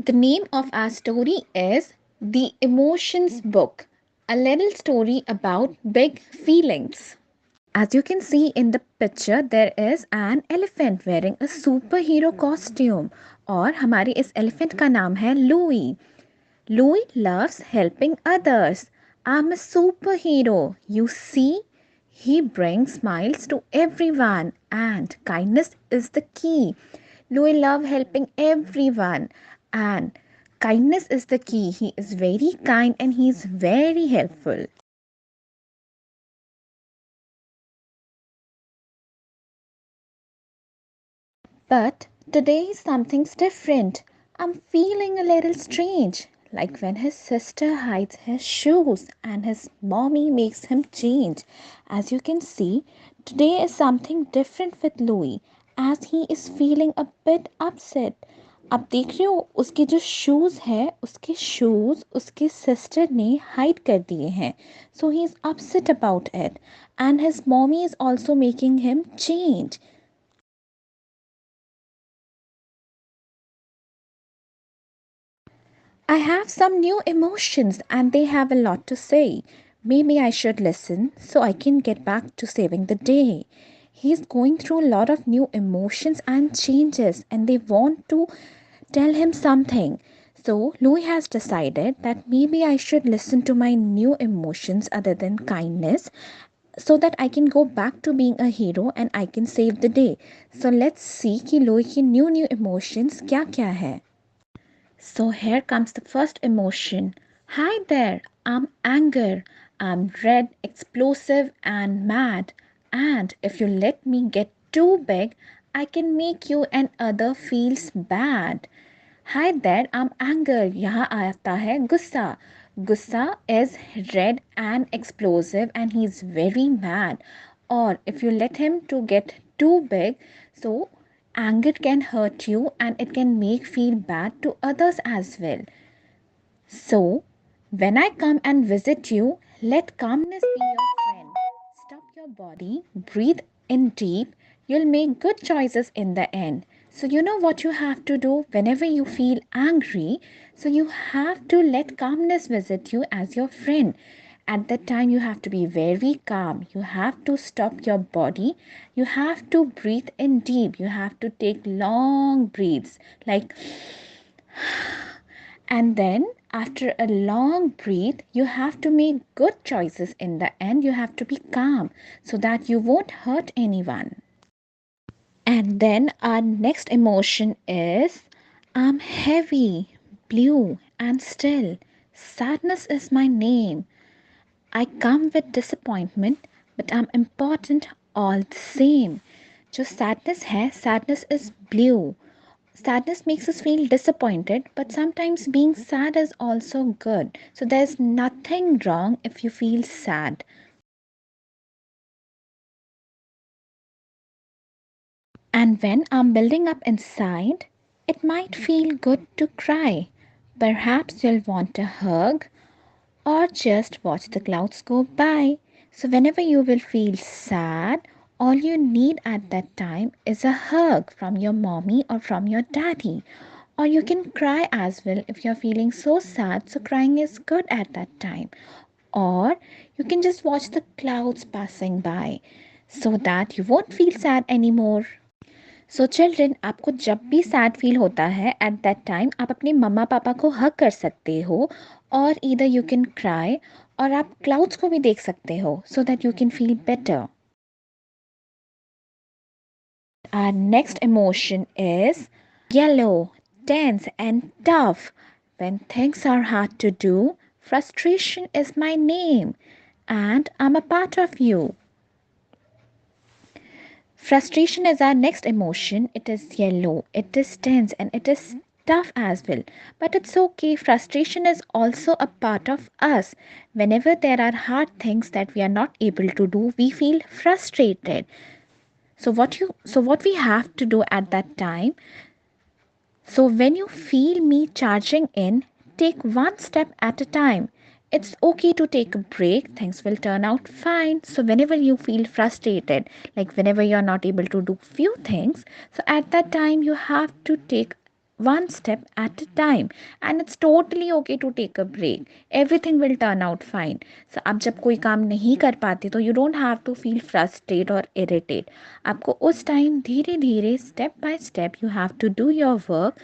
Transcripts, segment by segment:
The name of our story is The Emotions Book, a little story about big feelings. As you can see in the picture, there is an elephant wearing a superhero costume. और हमारे इस elephant का नाम है Louie. Louie loves helping others. I'm a superhero. You see, he brings smiles to everyone, and kindness is the key. Louie loves helping everyone, and kindness is the key. He is very kind and he is very helpful. But today something's different. I'm feeling a little strange, like when his sister hides his shoes and his mommy makes him change. As you can see, today is something different with Louis, as he is feeling a bit upset. आप देख रहे हो उसके जो shoes है उसके shoes उसके sister ने हाइड कर दिए हैं, so he is upset about it and his mommy is also making him change. I have some new emotions and they have a lot to say. Maybe I should listen so I can get back to saving the day. He's going through a lot of new emotions and changes and they want to tell him something. So Louis has decided that maybe I should listen to my new emotions other than kindness so that I can go back to being a hero and I can save the day. So let's see कि Louis की new emotions क्या क्या है. So here comes the first emotion. Hi there, I'm anger. I'm red, explosive, and mad. And if you let me get too big, I can make you and other feels bad. Hi there, I'm anger. यहाँ आता है गुस्सा. Gussa is red and explosive and he's very mad. Or if you let him to get too big, so anger can hurt you and it can make feel bad to others as well. So when I come and visit you, let calmness be your friend. Stop your body, breathe in deep. You'll make good choices in the end. So, you know what you have to do whenever you feel angry? So, you have to let calmness visit you as your friend. At that time, you have to be very calm. You have to stop your body. You have to breathe in deep. You have to take long breaths like, and then after a long breath, you have to make good choices in the end. You have to be calm so that you won't hurt anyone. And then our next emotion is I'm heavy, blue, and still. Sadness is my name. I come with disappointment, but I'm important all the same. जो sadness है, sadness is blue. Sadness makes us feel disappointed, but sometimes being sad is also good. So there's nothing wrong if you feel sad. And when I'm building up inside, it might feel good to cry. Perhaps you'll want a hug or just watch the clouds go by. So, whenever you will feel sad, all you need at that time is a hug from your mommy or from your daddy. Or you can cry as well if you're feeling so sad, so crying is good at that time. Or you can just watch the clouds passing by so that you won't feel sad anymore. So children आपको जब भी sad feel होता है at that time आप अपने मम्मा पापा को हग कर सकते हो और ईदर यू कैन क्राई और आप क्लाउड्स को भी देख सकते हो so that you can feel better. Our next emotion is yellow, tense, and tough. When things are hard to do, frustration is my name, and I'm a part of you. Frustration is our next emotion. It is yellow, it is tense, and it is tough as well. But it's okay. Frustration is also a part of us. Whenever there are hard things that we are not able to do, we feel frustrated. So what we have to do at that time, so when you feel me charging in, take one step at a time. It's okay to take a break. Things will turn out fine. So whenever you feel frustrated, like whenever you're not able to do few things, so at that time you have to take one step at a time, and it's totally okay to take a break. Everything will turn out fine. So आप जब कोई काम नहीं कर पाते तो you don't have to feel frustrated or irritated. आपको उस टाइम धीरे धीरे step by step you have to do your work,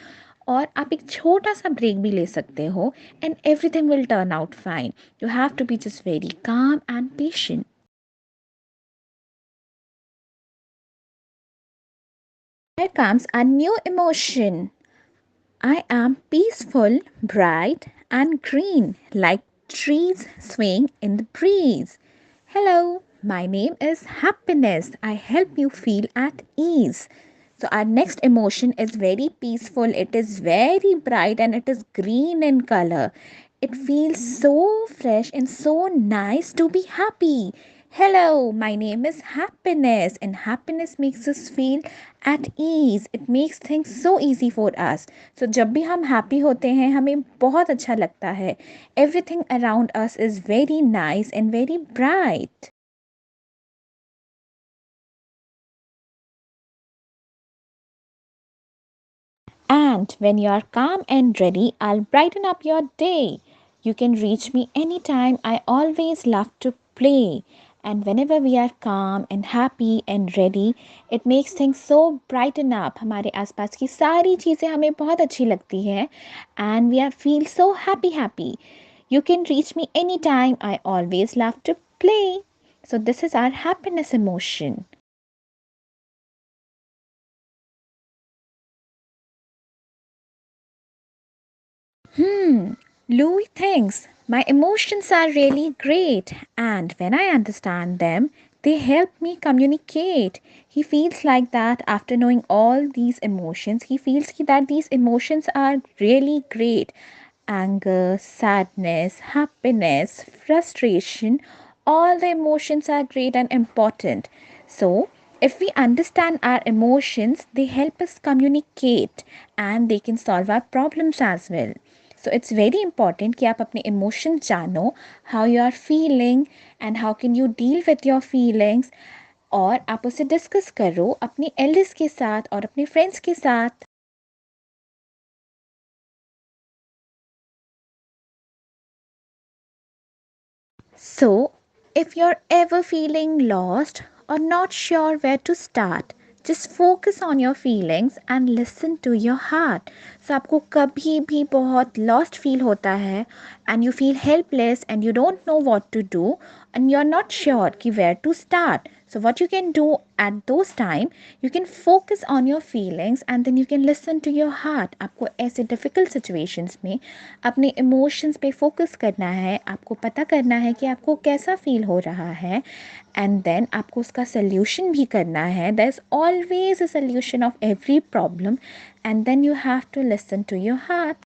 और आप एक छोटा सा ब्रेक भी ले सकते हो, and everything will turn out fine. You have to be just very calm and patient. Here comes a new emotion. I am peaceful, bright, and green, like trees swaying in the breeze. Hello, my name is happiness. I help you feel at ease. So, our next emotion is very peaceful. It is very bright and it is green in color. It feels so fresh and so nice to be happy. Hello, my name is happiness, and happiness makes us feel at ease. It makes things so easy for us. So जब भी हम happy होते हैं हमें बहुत अच्छा लगता है. Everything around us is very nice and very bright. And when you are calm and ready, I'll brighten up your day. You can reach me anytime. I always love to play. And whenever we are calm and happy and ready, it makes things so brighten up. हमारे आसपास की सारी चीज़ें हमें बहुत अच्छी लगती हैं. And we are feel so happy. You can reach me anytime. I always love to play. So this is our happiness emotion. Louis thinks my emotions are really great, and when I understand them, they help me communicate. He feels like that after knowing all these emotions. He feels that these emotions are really great. Anger, sadness, happiness, frustration, all the emotions are great and important. So, if we understand our emotions, they help us communicate and they can solve our problems as well. So it's very important कि आप अपने emotions जानो, how you are feeling and how can you deal with your feelings, और आप उसे discuss करो अपने elders के साथ और अपने फ्रेंड्स के साथ. So, if you're ever feeling lost or not sure where to start, just focus on your feelings and listen to your heart. So आपको कभी भी बहुत lost feel होता है and you feel helpless and you don't know what to do and you're not sure कि where to start. So what you can do at those time, you can focus on your feelings and then you can listen to your heart. आपको ऐसे difficult situations में अपने emotions पे focus करना है, आपको पता करना है कि आपको कैसा feel हो रहा है, and then आपको उसका solution भी करना है. There's always a solution of every problem, and then you have to listen to your heart.